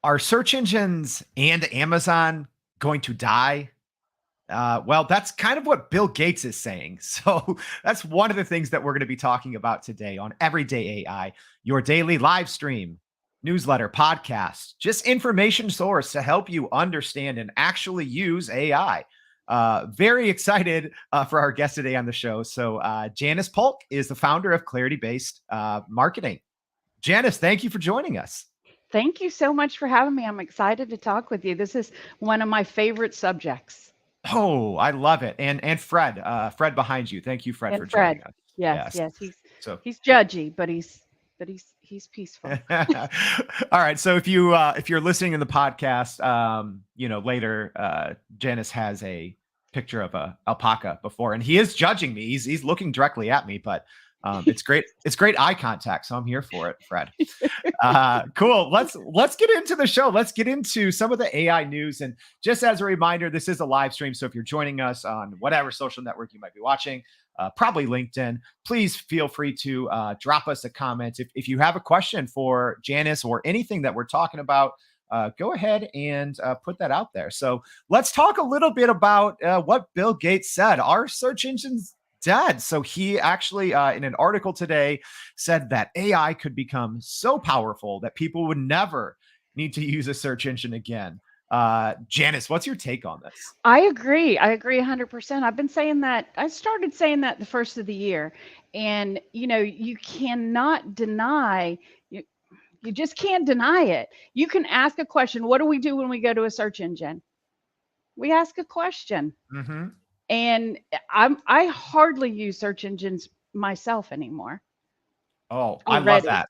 Are search engines and Amazon going to die? Well, that's kind of what Bill Gates is saying. So that's one of the things that we're going to be talking about today on Everyday AI, your daily live stream, newsletter, podcast, just information source to help you understand and actually use AI. Very excited for our guest today on the show. So Jannis Paulk is the founder of Clarity Based Marketing. Jannis, thank you for joining us. Thank you so much for having me. I'm excited to talk with you. This is one of my favorite subjects. Oh, I love it. And Fred, Fred behind you. Thank you, Fred, And for Fred, joining us. yes, Yes. yes, So he's judgy, but he's peaceful. all right. So if you're listening in the podcast, later, Jannis has a picture of a alpaca before, and he is judging me. He's looking directly at me, but it's great. It's great eye contact. So I'm here for it, Fred. Cool. Let's get into the show. Let's get into some of the AI news. And just as a reminder, this is a live stream. So if you're joining us on whatever social network you might be watching, probably LinkedIn, please feel free to drop us a comment. If you have a question for Jannis or anything that we're talking about, go ahead and put that out there. So let's talk a little bit about what Bill Gates said. Our search engines dead. So he actually, in an article today, said that AI could become so powerful that people would never need to use a search engine again. Jannis, what's your take on this? I agree. I agree 100%. I've been saying that. I started saying that the first of the year. And, you cannot deny, you just can't deny it. You can ask a question. What do we do when we go to a search engine? We ask a question. Mm-hmm. And I hardly use search engines myself anymore. Oh, I love Already. that.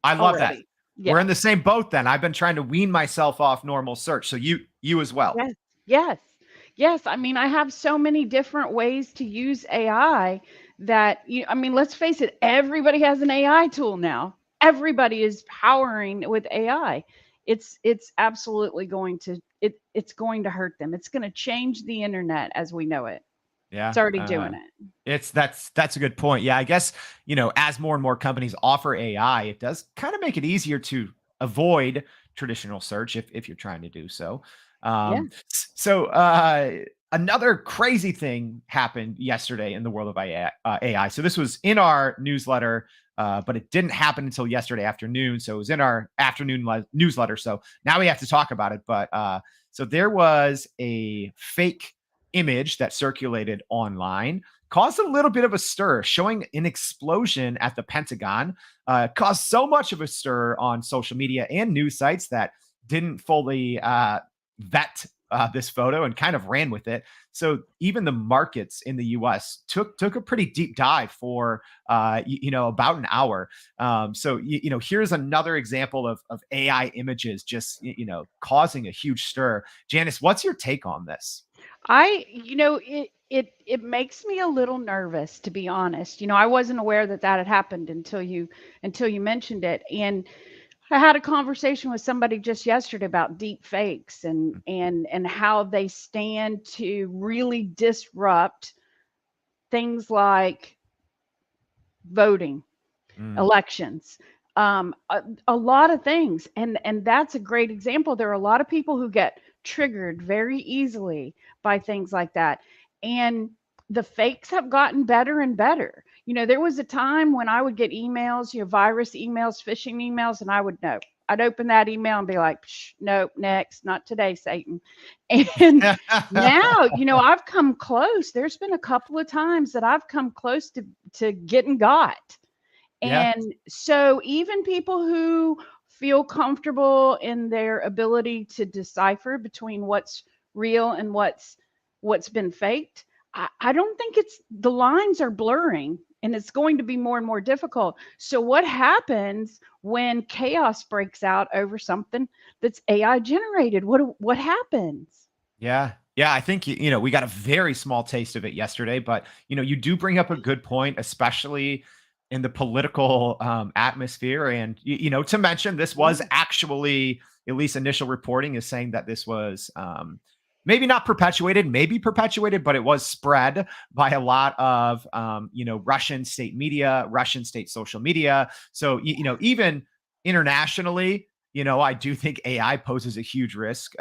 I love that. Already. We're in Yes. the same boat then. I've been trying to wean myself off normal search. So you as well. Yes. Yes. Yes. I mean, I have so many different ways to use AI that let's face it, everybody has an AI tool now. Everybody is powering with AI. It's absolutely it's going to hurt them. It's going to change the internet as we know it. Yeah. It's already doing it. That's a good point. Yeah, I guess, as more and more companies offer AI, it does kind of make it easier to avoid traditional search if you're trying to do so. Yeah. Another crazy thing happened yesterday in the world of AI. So this was in our newsletter, but it didn't happen until yesterday afternoon. So it was in our afternoon newsletter. So now we have to talk about it. But so there was a fake image that circulated online, caused a little bit of a stir, showing an explosion at the Pentagon, caused so much of a stir on social media and news sites that didn't fully vet this photo and kind of ran with it. So even the markets in the U.S. took a pretty deep dive for about an hour. So here's another example of AI images just causing a huge stir. Jannis, what's your take on this? It makes me a little nervous, to be honest. I wasn't aware that had happened until you mentioned it. And I had a conversation with somebody just yesterday about deep fakes and how they stand to really disrupt things like voting, elections, a lot of things. And that's a great example. There are a lot of people who get triggered very easily by things like that. And the fakes have gotten better and better. There was a time when I would get emails, virus emails, phishing emails, and I would know. I'd open that email and be like, nope, next, not today, Satan. And now, I've come close. There's been a couple of times that I've come close to getting got. Yeah. And so even people who feel comfortable in their ability to decipher between what's real and what's been faked, I don't think the lines are blurring, and it's going to be more and more difficult. So what happens when chaos breaks out over something that's AI generated? What happens? Yeah. Yeah, I think we got a very small taste of it yesterday, but you do bring up a good point, especially in the political atmosphere. And to mention, this was actually, at least initial reporting is saying that this was maybe not perpetuated, maybe perpetuated, but it was spread by a lot of Russian state media, Russian state social media. So even internationally, I do think AI poses a huge risk,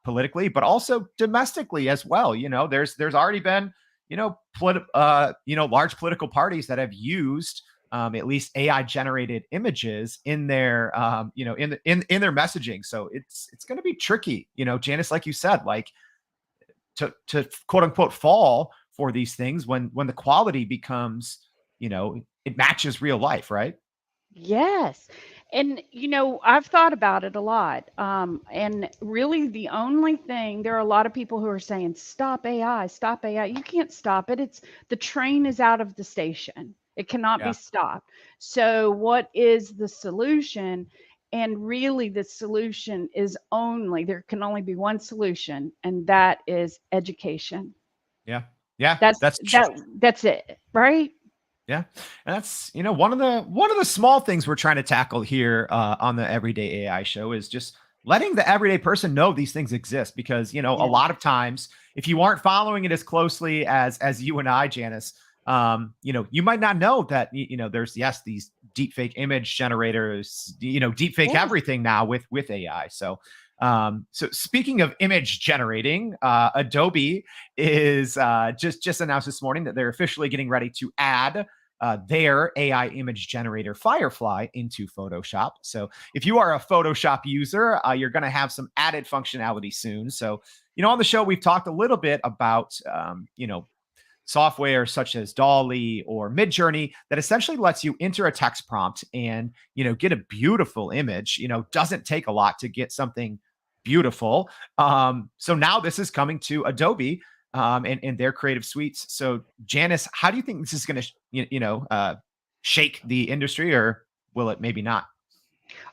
politically, but also domestically as well. There's already been, large political parties that have used at least AI generated images in their, in their messaging. So it's going to be tricky, Janice, like you said, like to quote unquote fall for these things when the quality becomes, it matches real life, right? Yes. And, I've thought about it a lot. And really, the only thing, there are a lot of people who are saying, stop AI, stop AI. You can't stop it. The train is out of the station, it cannot be Yeah. stopped. So, what is the solution? And really, the solution is there can only be one solution, and that is education. Yeah. Yeah. That's That's that's it, right? Yeah, and that's one of the small things we're trying to tackle here on the Everyday AI Show is just letting the everyday person know these things exist because a Yeah. lot of times if you aren't following it as closely as you and I, Janice, you might not know that there's these deep fake image generators, deep fake Yeah. everything now with AI. So speaking of image generating, Adobe is just announced this morning that they're officially getting ready to add their AI image generator Firefly into Photoshop. So if you are a Photoshop user, you're going to have some added functionality soon. So on the show we've talked a little bit about software such as Dolly or Midjourney that essentially lets you enter a text prompt and get a beautiful image. Doesn't take a lot to get something beautiful. So now this is coming to Adobe and their creative suites. So Janice, how do you think this is going to shake the industry, or will it maybe not?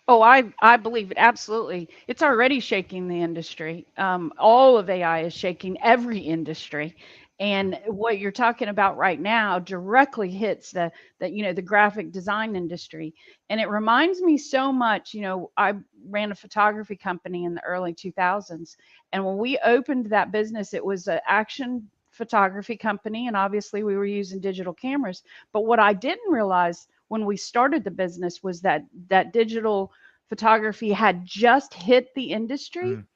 Oh, I believe it absolutely. It's already shaking the industry. All of AI is shaking every industry, and what you're talking about right now directly hits the graphic design industry. And it reminds me so much. I ran a photography company in the early 2000s, and when we opened that business, it was an action photography company, and obviously we were using digital cameras. But what I didn't realize when we started the business was that digital photography had just hit the industry. Mm,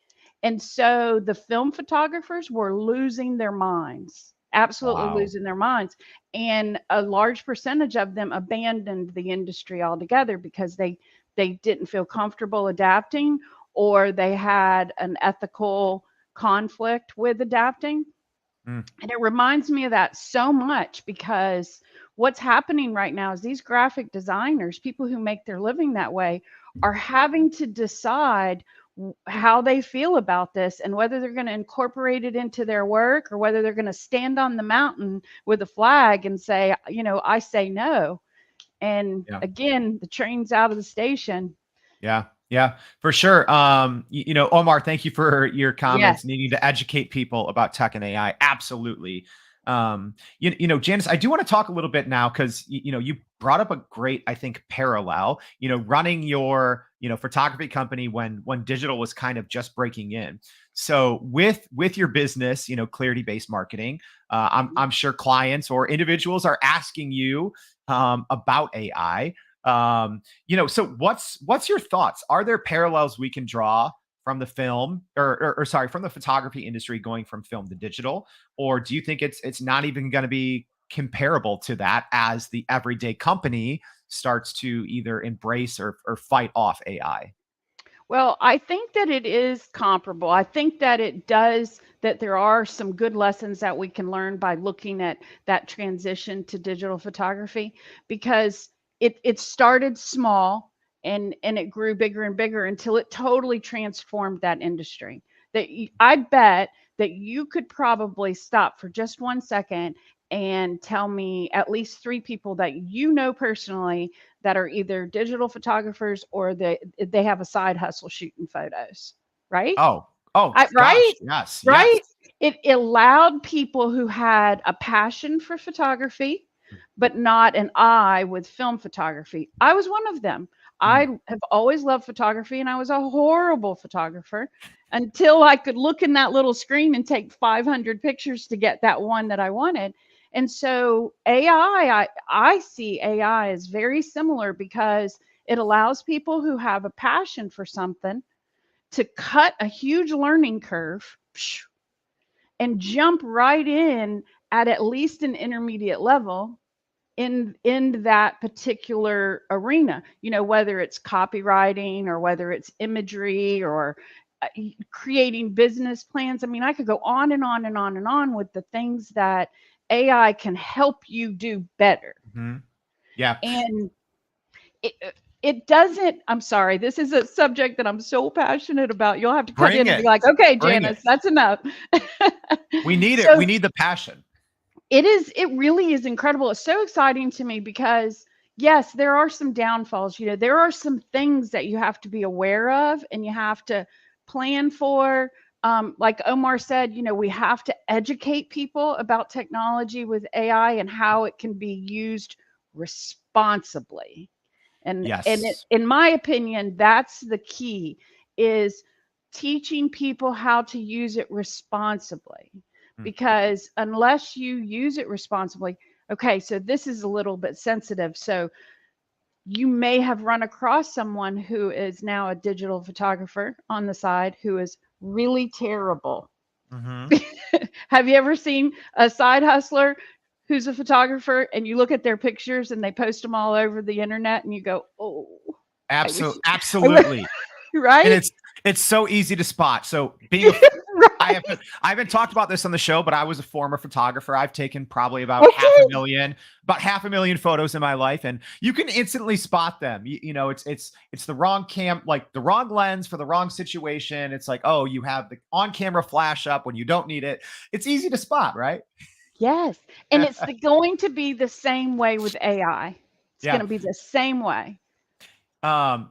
And so the film photographers were losing their minds, absolutely wow. losing their minds. And a large percentage of them abandoned the industry altogether because they didn't feel comfortable adapting, or they had an ethical conflict with adapting. Mm, And it reminds me of that so much because what's happening right now is these graphic designers, people who make their living that way, are having to decide how they feel about this and whether they're going to incorporate it into their work or whether they're going to stand on the mountain with a flag and say, I say no. And yeah. again, the train's out of the station. Yeah, yeah, for sure. Omar, thank you for your Yes. comments, needing to educate people about tech and AI. Absolutely. Janice, I do want to talk a little bit now because you brought up a great, I think, parallel. Running your photography company when digital was kind of just breaking in. So with your business, clarity based marketing, I'm sure clients or individuals are asking you about AI. So what's your thoughts? Are there parallels we can draw from the film or sorry, from the photography industry going from film to digital? Or do you think it's not even going to be comparable to that as the everyday company starts to either embrace or fight off AI? Well, I think that it is comparable. I think that that there are some good lessons that we can learn by looking at that transition to digital photography because it started small and it grew bigger and bigger until it totally transformed that industry. I bet that you could probably stop for just 1 second and tell me at least three people that personally that are either digital photographers or they have a side hustle shooting photos, right? Oh, oh Right? gosh, yes, yes. Right? It allowed people who had a passion for photography, but not an eye with film photography. I was one of them. Mm, I have always loved photography and I was a horrible photographer until I could look in that little screen and take 500 pictures to get that one that I wanted. And so I see AI as very similar because it allows people who have a passion for something to cut a huge learning curve and jump right in at least an intermediate level in that particular arena, whether it's copywriting or whether it's imagery or creating business plans. I mean, I could go on and on and on and on with the things that AI can help you do better. Mm-hmm. Yeah. And it doesn't, I'm sorry, this is a subject that I'm so passionate about. You'll have to cut in and be like, okay, Jannis, that's enough. We need it. We need the passion. It really is incredible. It's so exciting to me because yes, there are some downfalls. There are some things that you have to be aware of and you have to plan for. Like Omar said, we have to educate people about technology with AI and how it can be used responsibly. And yes, in my opinion, that's the key, is teaching people how to use it responsibly. Because unless you use it responsibly, okay, so this is a little bit sensitive. So you may have run across someone who is now a digital photographer on the side who is really terrible. Mm-hmm. Have you ever seen a side hustler who's a photographer and you look at their pictures and they post them all over the internet and you go, oh, absolutely. Right? And it's so easy to spot. So being right. I haven't talked about this on the show, but I was a former photographer. I've taken probably about half a million photos in my life, and you can instantly spot them. It's the wrong like the wrong lens for the wrong situation. It's like, oh, you have the on-camera flash up when you don't need it. It's easy to spot, right? Yes. And it's going to be the same way with AI. It's going to be the same way.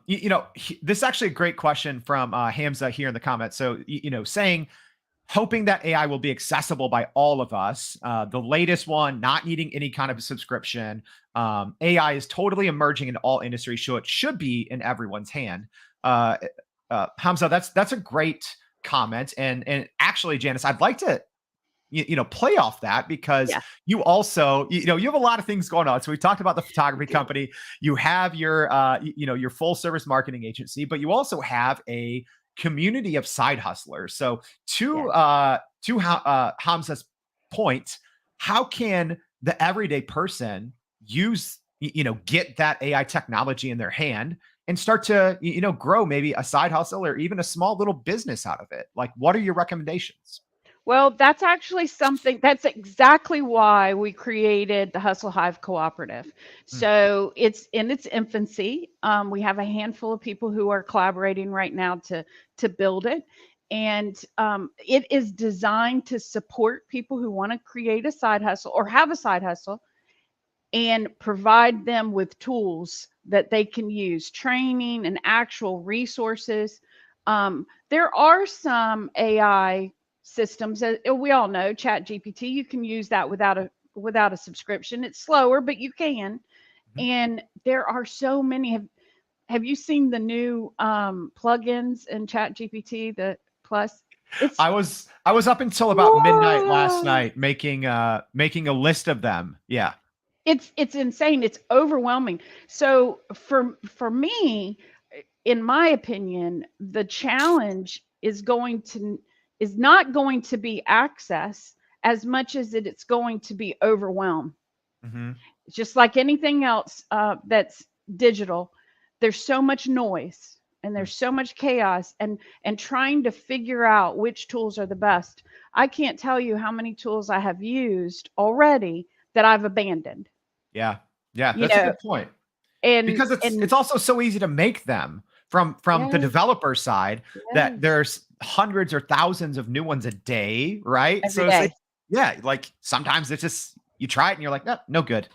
This is actually a great question from Hamza here in the comments. So, saying, hoping that AI will be accessible by all of us. The latest one, not needing any kind of a subscription. AI is totally emerging in all industries, so it should be in everyone's hand. Hamza, that's a great comment. And actually, Jannis, I'd like to play off that because you also, you have a lot of things going on. So we talked about the photography company. You have your, your full service marketing agency, but you also have a community of side hustlers. So to Hamza's point, how can the everyday person use, get that AI technology in their hand and start to, grow maybe a side hustle or even a small little business out of it? Like, what are your recommendations? Well, that's actually that's exactly why we created the Hustle Hive Cooperative. So it's in its infancy. We have a handful of people who are collaborating right now to build it. And it is designed to support people who want to create a side hustle or have a side hustle and provide them with tools that they can use, training and actual resources. There are some AI systems, we all know, Chat GPT, you can use that without a subscription. It's slower, but you can. And there are so many. Have you seen the new plugins in Chat GPT, the Plus? I was up until about midnight last night making a list of them. Yeah. It's insane. It's overwhelming. So for me, in my opinion, the challenge is not going to be access as much as it's going to be overwhelm. Just like anything else that's digital, there's so much noise and there's so much chaos and trying to figure out which tools are the best. I can't tell you how many tools I have used already that I've abandoned. Yeah. That's a good point. And because it's also so easy to make them from the developer side that there's hundreds or thousands of new ones a day, right? Every day. It's like sometimes it's just you try it and you're like, no good,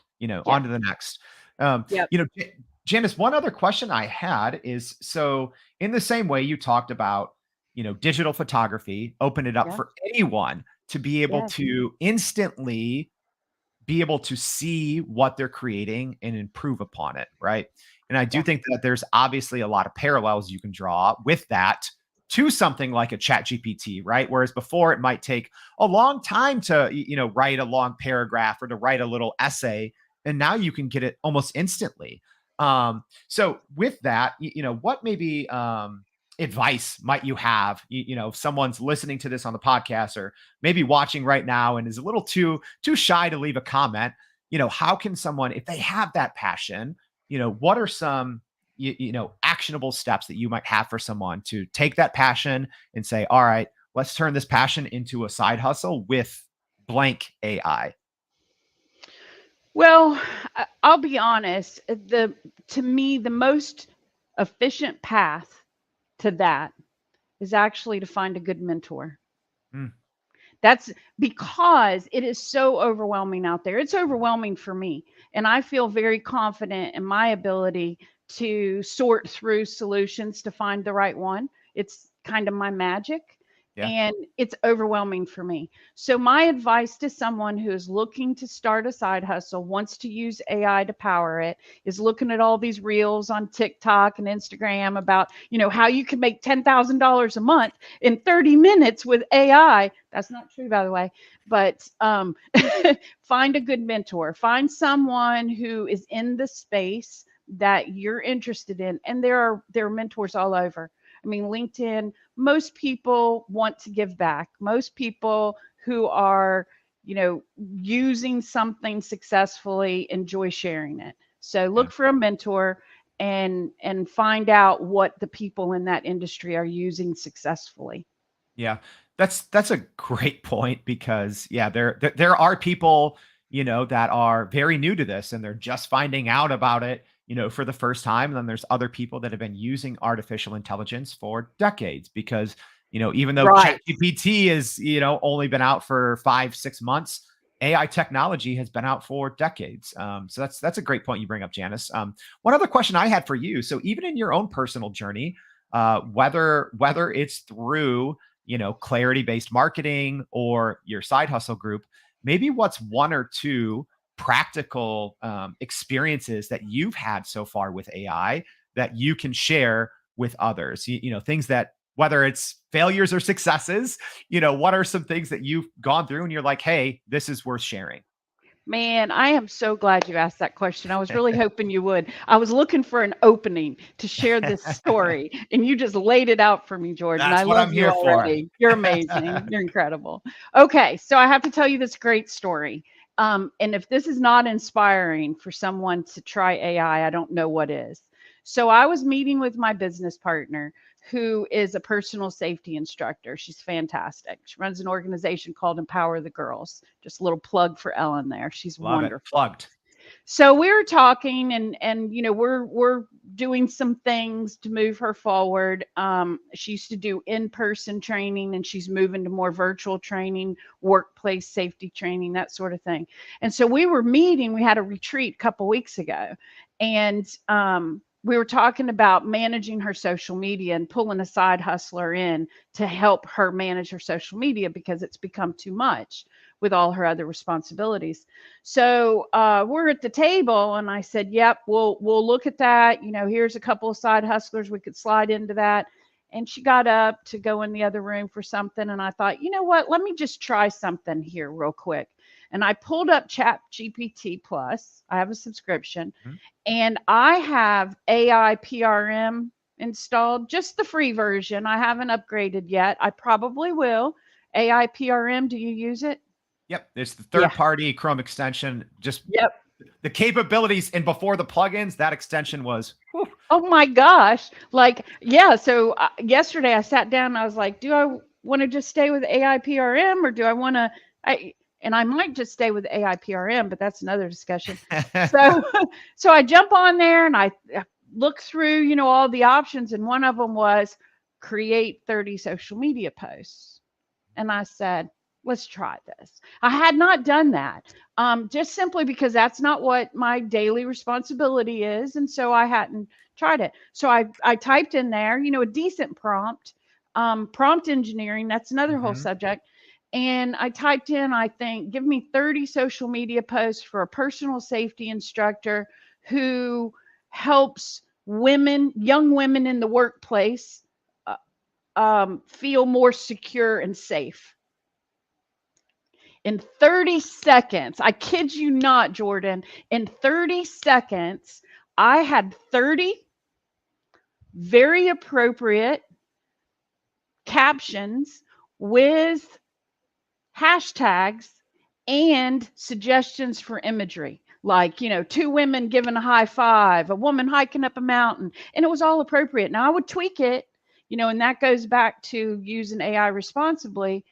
on to the next. Jannis, one other question I had is, so in the same way you talked about, digital photography, open it up for anyone to be able to instantly be able to see what they're creating and improve upon it, right? And I do think that there's obviously a lot of parallels you can draw with that to something like a Chat GPT, right? Whereas before it might take a long time to, write a long paragraph or to write a little essay, and now you can get it almost instantly. So with that, what maybe advice might you have? If someone's listening to this on the podcast or maybe watching right now and is a little too shy to leave a comment, how can someone, if they have that passion, what are some actionable steps that you might have for someone to take that passion and say, all right, let's turn this passion into a side hustle with blank AI? Well, I'll be honest. To me, the most efficient path to that is actually to find a good mentor. Mm, That's because it is so overwhelming out there. It's overwhelming for me. And I feel very confident in my ability to sort through solutions to find the right one. It's kind of my magic. yeah. And it's overwhelming for me. So, my advice to someone who is looking to start a side hustle, wants to use AI to power it, is looking at all these reels on TikTok and Instagram about, how you can make $10,000 a month in 30 minutes with AI. That's not true, by the way. But find a good mentor. Find someone who is in the space that you're interested in. And there are mentors all over. I mean, LinkedIn, most people want to give back. Most people who are, using something successfully enjoy sharing it. So Yeah. look for a mentor and find out what the people in that industry are using successfully. Yeah, that's a great point because yeah, there are people, that are very new to this and they're just finding out about it, for the first time. And then there's other people that have been using artificial intelligence for decades because, even though Right. ChatGPT is, only been out for 5, 6 months, AI technology has been out for decades. So that's a great point you bring up, Janice. One other question I had for you. So even in your own personal journey, whether it's through clarity based marketing or your side hustle group, maybe what's one or two practical experiences that you've had so far with AI that you can share with others? Things that, whether it's failures or successes, what are some things that you've gone through and you're like, hey, this is worth sharing? Man, I am so glad you asked that question. I was really hoping you would. I was looking for an opening to share this story, and you just laid it out for me, Jordan. I That's what love I'm you here for. already. You're amazing. You're incredible. Okay, so I have to tell you this great story. And if this is not inspiring for someone to try AI, I don't know what is. So I was meeting with my business partner, who is a personal safety instructor. She's fantastic. She runs an organization called Empower the Girls. Just a little plug for Ellen there. She's Love it. wonderful. Plugged. So we were talking and we're doing some things to move her forward. She used to do in-person training and she's moving to more virtual training, workplace safety training, that sort of thing. And so we were meeting, we had a retreat a couple weeks ago, and we were talking about managing her social media and pulling a side hustler in to help her manage her social media because it's become too much with all her other responsibilities. So we're at the table, and I said, "Yep, we'll look at that. Here's a couple of side hustlers we could slide into that." And she got up to go in the other room for something, and I thought, you know what? Let me just try something here real quick. And I pulled up Chat GPT Plus. I have a subscription, Mhm. and I have AI PRM installed, just the free version. I haven't upgraded yet. I probably will. AI PRM, do you use it? Yep. It's the Yeah. third party Chrome extension. Just Yep. the capabilities and before the plugins, that extension was whew. Oh my gosh. Like, yeah. So yesterday I sat down and I was like, do I want to just stay with AI PRM or do I want to, and I might just stay with AI PRM, but that's another discussion. So, so I jump on there and I look through, all the options. And one of them was create 30 social media posts. And I said, let's try this. I had not done that, just simply because that's not what my daily responsibility is. And so I hadn't tried it. So I typed in there, a decent prompt, prompt engineering. That's another whole Mhm. subject. And I typed in, I think, give me 30 social media posts for a personal safety instructor who helps women, young women in the workplace, feel more secure and safe. In 30 seconds, I kid you not, Jordan, in 30 seconds, I had 30 very appropriate captions with hashtags and suggestions for imagery. Like, two women giving a high five, a woman hiking up a mountain, and it was all appropriate. Now I would tweak it, and that goes back to using AI responsibly,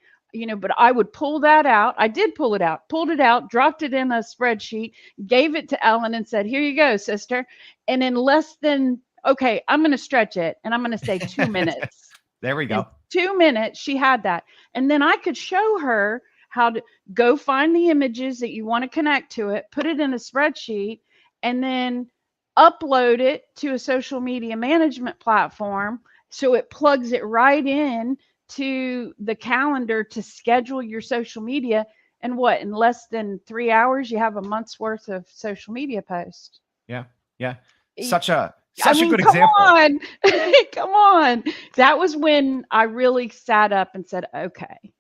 but I would pull that out. I did pulled it out, dropped it in a spreadsheet, gave it to Ellen and said, here you go, sister. And in less than, okay, I'm going to stretch it and I'm going to say 2 minutes. There we go. In 2 minutes, she had that. And then I could show her how to go find the images that you want to connect to it, put it in a spreadsheet, and then upload it to a social media management platform so it plugs it right in to the calendar to schedule your social media. And in less than 3 hours, you have a month's worth of social media posts. Yeah. Yeah. Such a good come example. On. Come on. That was when I really sat up and said, okay,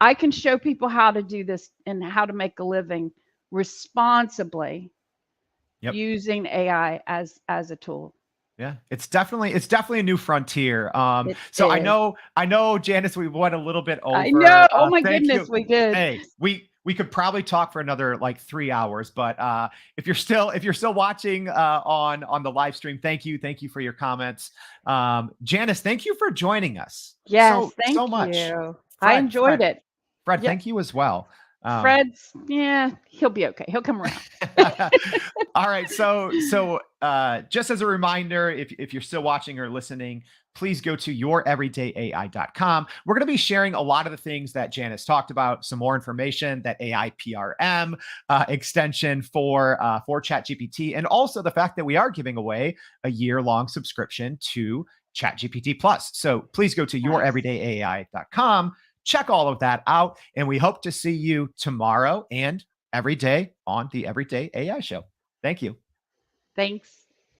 I can show people how to do this and how to make a living responsibly using AI as a tool. Yeah, it's definitely a new frontier. So I know, Jannis, we went a little bit over. I know. Oh my goodness, we did. Hey, we could probably talk for another like 3 hours, but if you're still watching on the live stream, thank you for your comments. Jannis, thank you for joining us. Yes, thank so much. you. Fred, I enjoyed it. Fred, thank you as well. Fred's, he'll be okay. He'll come around. All right. So just as a reminder, if you're still watching or listening, please go to youreverydayai.com. We're going to be sharing a lot of the things that Jannis talked about, some more information, that AI PRM extension for ChatGPT, and also the fact that we are giving away a year-long subscription to ChatGPT Plus. So please go to youreverydayai.com. Check all of that out, and we hope to see you tomorrow and every day on the Everyday AI Show. Thank you. Thanks.